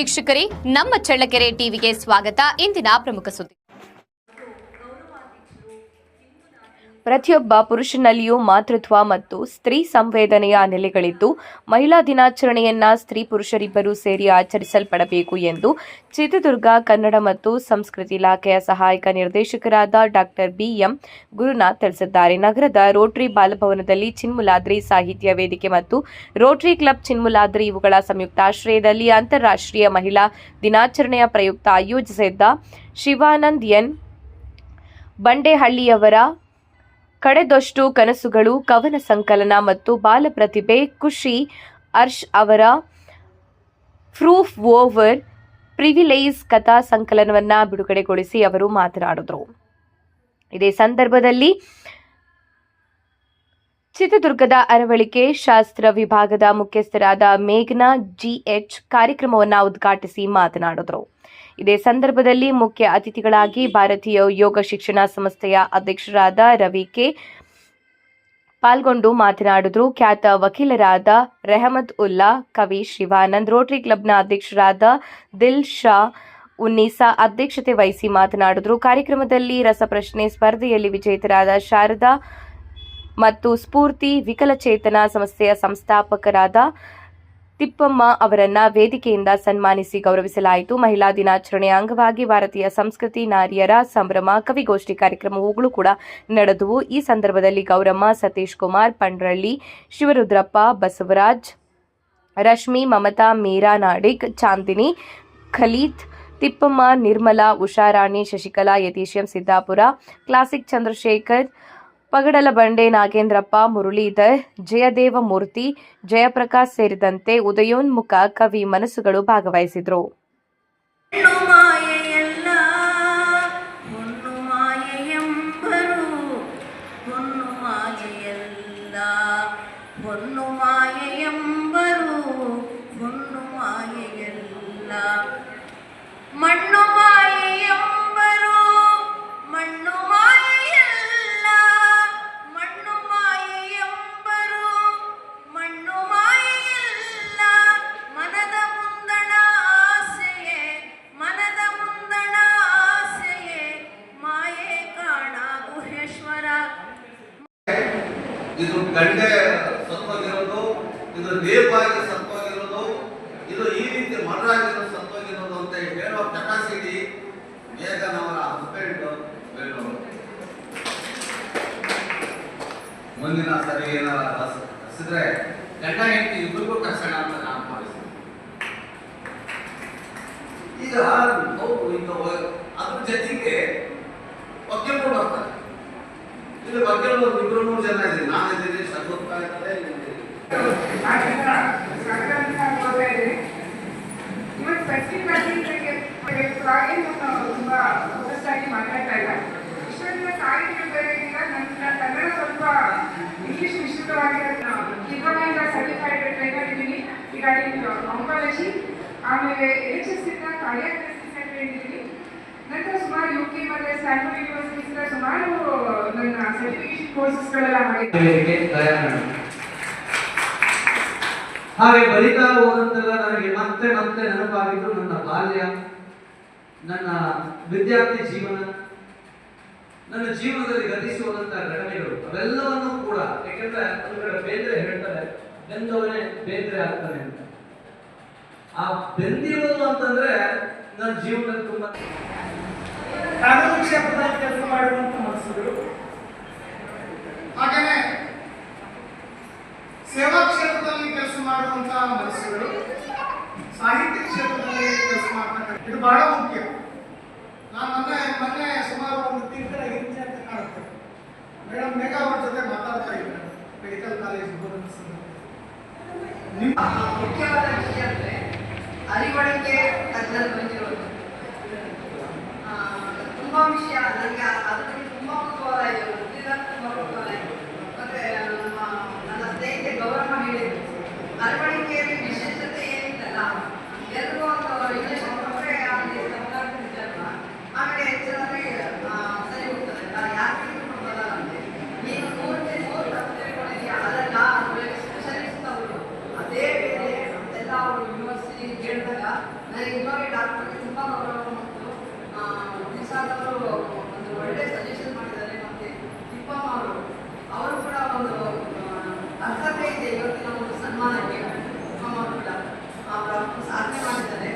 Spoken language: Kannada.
ವೀಕ್ಷಕರೇ, ನಮ್ಮ ಚಳ್ಳಕೆರೆ ಟಿವಿಗೆ ಸ್ವಾಗತ. ಇಂದಿನ ಪ್ರಮುಖ ಸುದ್ದಿ. ಪ್ರತಿಯೊಬ್ಬ ಪುರುಷನಲ್ಲಿಯೂ ಮಾತೃತ್ವ ಮತ್ತು ಸ್ತ್ರೀ ಸಂವೇದನೆಯ ನೆಲೆಗಳಿದ್ದು, ಮಹಿಳಾ ದಿನಾಚರಣೆಯನ್ನ ಸ್ತ್ರೀ ಪುರುಷರಿಬ್ಬರೂ ಸೇರಿ ಆಚರಿಸಲ್ಪಡಬೇಕು ಎಂದು ಚಿತ್ರದುರ್ಗ ಕನ್ನಡ ಮತ್ತು ಸಂಸ್ಕೃತಿ ಇಲಾಖೆಯ ಸಹಾಯಕ ನಿರ್ದೇಶಕರಾದ ಡಾಕ್ಟರ್ ಬಿ.ಎಂ. ಗುರುನಾಥ್ ತಿಳಿಸಿದ್ದಾರೆ. ನಗರದ ರೋಟರಿ ಬಾಲಭವನದಲ್ಲಿ ಚಿನ್ಮೂಲಾದ್ರಿ ಸಾಹಿತ್ಯ ವೇದಿಕೆ ಮತ್ತು ರೋಟರಿ ಕ್ಲಬ್ ಚಿನ್ಮೂಲಾದ್ರಿ ಇವುಗಳ ಸಂಯುಕ್ತಾಶ್ರಯದಲ್ಲಿ ಅಂತಾರಾಷ್ಟ್ರೀಯ ಮಹಿಳಾ ದಿನಾಚರಣೆಯ ಪ್ರಯುಕ್ತ ಆಯೋಜಿಸಿದ್ದ ಶಿವಾನಂದ್ ಎನ್ ಬಂಡೇಹಳ್ಳಿಯವರ ಕಡೆದಷ್ಟು ಕನಸುಗಳು ಕವನ ಸಂಕಲನ ಮತ್ತು ಬಾಲ ಪ್ರತಿಭೆ ಖುಷಿ ಅರ್ಷ್ ಅವರ ಪ್ರೂಫ್ ಓವರ್ ಪ್ರಿವಿಲೇಜ್ ಕಥಾ ಸಂಕಲನವನ್ನು ಬಿಡುಗಡೆಗೊಳಿಸಿ ಅವರು ಮಾತನಾಡಿದರು. ಇದೇ ಸಂದರ್ಭದಲ್ಲಿ ಚಿತ್ರದುರ್ಗದ ಅರವಳಿಕೆ ಶಾಸ್ತ್ರ ವಿಭಾಗದ ಮುಖ್ಯಸ್ಥರಾದ ಮೇಘನಾ ಜಿಎಚ್ ಕಾರ್ಯಕ್ರಮವನ್ನು ಉದ್ಘಾಟಿಸಿ ಮಾತನಾಡಿದರು. ಇದೇ ಸಂದರ್ಭದಲ್ಲಿ ಮುಖ್ಯ ಅತಿಥಿಗಳಾಗಿ ಭಾರತೀಯ ಯೋಗ ಶಿಕ್ಷಣ ಸಂಸ್ಥೆಯ ಅಧ್ಯಕ್ಷರಾದ ರವಿ ಕೆ ಪಾಲ್ಗೊಂಡು ಮಾತನಾಡಿದರು. ಖ್ಯಾತ ವಕೀಲರಾದ ರೆಹಮತ್ ಉಲ್ಲಾ, ಕವಿ ಶಿವಾನಂದ್, ರೋಟರಿ ಕ್ಲಬ್ನ ಅಧ್ಯಕ್ಷರಾದ ದಿಲ್ ಶಾ ಉನ್ನೀಸಾ ಅಧ್ಯಕ್ಷತೆ ವಹಿಸಿ ಮಾತನಾಡಿದರು. ಕಾರ್ಯಕ್ರಮದಲ್ಲಿ ರಸಪ್ರಶ್ನೆ ಸ್ಪರ್ಧೆಯಲ್ಲಿ ವಿಜೇತರಾದ ಶಾರದಾ ಮತ್ತು ಸ್ಫೂರ್ತಿ ವಿಕಲಚೇತನ ಸಂಸ್ಥೆಯ ಸಂಸ್ಥಾಪಕರಾದ ತಿಪ್ಪಮ್ಮ ಅವರನ್ನ ವೇದಿಕೆಯಿಂದ ಸನ್ಮಾನಿಸಿ ಗೌರವಿಸಲಾಯಿತು. ಮಹಿಳಾ ದಿನಾಚರಣೆಯ ಅಂಗವಾಗಿ ಭಾರತೀಯ ಸಂಸ್ಕೃತಿ, ನಾರಿಯರ ಸಂಭ್ರಮ, ಕವಿಗೋಷ್ಠಿ ಕಾರ್ಯಕ್ರಮಗಳು ಕೂಡ ನಡೆದವು. ಈ ಸಂದರ್ಭದಲ್ಲಿ ಗೌರಮ್ಮ, ಸತೀಶ್ ಕುಮಾರ್, ಪಂಡ್ರಳ್ಳಿ, ಶಿವರುದ್ರಪ್ಪ, ಬಸವರಾಜ್, ರಶ್ಮಿ, ಮಮತಾ, ಮೀರಾ ನಾಡಿಗ್, ಚಾಂದಿನಿ, ಖಲೀದ್, ತಿಪ್ಪಮ್ಮ, ನಿರ್ಮಲಾ, ಉಷಾರಾಣಿ, ಶಶಿಕಲಾ, ಯತೀಶಂ, ಸಿದ್ದಾಪುರ, ಕ್ಲಾಸಿಕ್, ಚಂದ್ರಶೇಖರ್, ಪಗಡಲ ಬಂಡೆ, ನಾಗೇಂದ್ರಪ್ಪ, ಮುರಳೀಧರ್, ಜಯದೇವಮೂರ್ತಿ, ಜಯಪ್ರಕಾಶ್ ಸೇರಿದಂತೆ ಉದಯೋನ್ಮುಖ ಕವಿ ಮನಸ್ಸುಗಳು ಭಾಗವಹಿಸಿದರು. ಇದು ಗಂಡೆ ಸತ್ತೋಗಿರೋದು, ಇದು ನೇಪಾಗಿ ಸತ್ತೋಗಿರೋದು, ಇದು ಈ ರೀತಿ ಮರಳಾಗಿರೋ ಸತ್ತೋಗಿರೋದು ಅಂತ ಹೇಳೋ ಕೆಪಾಸಿಟಿ ಮೇಘನವರ ಹಸ್ಬೆಂಡ್ ಹೇಳೋರು. ಮುಂದಿನ ಸರಿ ಏನಾರ ಹಸಿದ್ರೆ ಗಂಡ ಹೆಂಡತಿ ಇಬ್ಬರಿಗೂ ಕರ್ಸೋಣ ಅಂತ ನಾನು ಭಾವಿಸ್ತೀನಿ. ಈಗ ಅದ್ರ ಜೊತೆಗೆ ವಕೀಲರು ಬರ್ತಾರೆ. ಇಲ್ಲಿ ವಕೀಲರು ಇಬ್ಬರು 3 ಜನ ಇದ್ದೀವಿ. ನಾನಿದ್ದೀನಿ, ಶರತ್ ಇದ್ದಾರೆ. ತುಂಬಾ ಫೋಕಸ್ ಆಗಿ ಮಾತಾಡ್ತಾ ಇಲ್ಲ. ಇಷ್ಟೊಂದಿನ ಸಾಹಿತ್ಯ ಬೇರೆಗಿಲ್ಲ. ನನ್ನ ಕನ್ನಡ ಸ್ವಲ್ಪ ಇಂಗ್ಲಿಷ್ ಮಿಶ್ರಿತವಾಗಿರೋ ಕಿಬೋರ್ಡಿಂದ ಸರ್ಟಿಫೈಡ್ ಟ್ರೈನರ್ ಇದ್ದೀನಿ. ಈಗ ಆಂಕಾಲಜಿ, ಆಮೇಲೆ NHS ಇಂದ ಕಾರ್ಡಿಯಾಕ್ ಇದ್ದೀನಿ. ನಂತರ ಸುಮಾರು UK ಮತ್ತೆ ಸ್ಟ್ಯಾನ್ಫೋರ್ಡ್ ಯೂನಿವರ್ಸಿಟಿಯಿಂದ ಸುಮಾರು ನನ್ನ ಸರ್ಟಿಫಿಕೇಶನ್ ಕೋರ್ಸಸ್ಗಳೆಲ್ಲ ಮಾಡಿದ್ದೀನಿ. ಹಾಗೆ ಬರಿತಾ ಹೋದಂತೆಲ್ಲ ನನಗೆ ಮತ್ತೆ ಮತ್ತೆ ನೆನಪಾಗಿದ್ದು ನನ್ನ ಬಾಲ್ಯ, ನನ್ನ ವಿದ್ಯಾರ್ಥಿ ಜೀವನ, ನನ್ನ ಜೀವನದಲ್ಲಿ ಗತಿಸುವಂತಹ ಘಟನೆಗಳು ಅವೆಲ್ಲವನ್ನೂ ಕೂಡ. ಯಾಕೆಂದ್ರೆ ಒಂದು ಕಡೆ ಬೇಂದ್ರೆ ಹೇಳ್ತಾರೆ, ಬೆಂದವನೇ ಬೇಂದ್ರೆ ಆಗ್ತಾನೆ ಅಂತ. ಆ ಬೆಂದಿರೋದು ಅಂತಂದ್ರೆ ನನ್ನ ಜೀವನದಲ್ಲಿ ತುಂಬಾ ಕಾನೂನು ಕ್ಷೇತ್ರದಲ್ಲಿ ಕೆಲಸ ಮಾಡುವಂತ ಮನಸ್ಸುಗಳು, ಹಾಗೆಯೇ ಸೇವಾ ಕ್ಷೇತ್ರದಲ್ಲಿ ಕೆಲಸ ಮಾಡುವಂತಹ ಮನಸ್ಸುಗಳು, ಸಾಹಿತ್ಯ ಕ್ಷೇತ್ರದಲ್ಲಿ ಕೆಲಸ ಮಾಡ್ತಕ್ಕಂಥ ಇದು ಬಹಳ ಮುಖ್ಯ. ನಾನು ಮೊನ್ನೆ ಸುಮಾರು ಒಂದು ತಿಂಗಳ ಹಿಂದೆ ಅಂತ ಕಾಣುತ್ತೆ, ಮೇಡಮ್ ಮೇಘಾ ಅವ್ರ ಜೊತೆ ಮಾತಾಡ್ತಾ ಇದ್ದೆ ಮೆಡಿಕಲ್ ಕಾಲೇಜ್ ಮುಖ್ಯವಾದ ವಿಷಯ ಅಂದರೆ ಅರಿವಳಿಕೆ ಅದರಲ್ಲಿ ಬಂದಿರೋದು ತುಂಬ ವಿಷಯ ನನಗೆ ಅದ್ರ ಬಗ್ಗೆ ತುಂಬ ಕುತೂಹಲ ಇದೆ. ತುಂಬ ಕುತೂಹಲ ಇದೆ. ಮತ್ತು ನನ್ನ ಸ್ನೇಹಿತೆ ಗೌರಮ್ಮ ಹೇಳಿದ್ರು, ಅರವಳಿಕೆಯಲ್ಲಿ ವಿಶೇಷತೆ ಏನಿತ್ತಲ್ಲ, ಎಲ್ಲರೂ ಒಂದು ಇಂಗ್ಲೀಷ್ ಕೊಟ್ಟರೆ ಅಲ್ಲಿ ಸಂಬಂಧ ಆಮೇಲೆ ಹೆಚ್ಚಾಗಿ ಸರಿ ಹೋಗ್ತದೆ. ಯಾಕೆ ಬರಲ್ಲ ಅಂತೆ, ನೀನು 100 ತಪ್ಪುಗಳಿದೆಯಾ ಅದಲ್ಲ, ಅದರಲ್ಲಿ ಸ್ಪೆಷಲಿಸ್ಟ್ ಅವರು ಅದೇ ಬೇರೆ ಎಲ್ಲ ಅವರು ಯೂನಿವರ್ಸಿಟಿ ಬಗ್ಗೆ ಕೇಳಿದಾಗ ನನಗೆ ನಿಜವಾಗಿ ಡಾಕ್ಟರ್ ಬಗ್ಗೆ ತುಂಬ ಗೌರವ ಮತ್ತು ದಿವಸಾದವರು ಒಂದು ಒಳ್ಳೆ ಸಜೆಷನ್ ಮಾಡಿದ್ದಾರೆ. ಮತ್ತು ತಿಪ್ಪಮ್ಮ ಅವರು ಕೂಡ ಒಂದು ಅರ್ಹತೆ ಇದೆ ಇವತ್ತಿನ ಒಂದು ಸನ್ಮಾನಕ್ಕೆ. ತಿಪ್ಪಮ್ಮ ಅವರು ಕೂಡ ಸಾಧನೆ ಮಾಡಿದ್ದಾರೆ.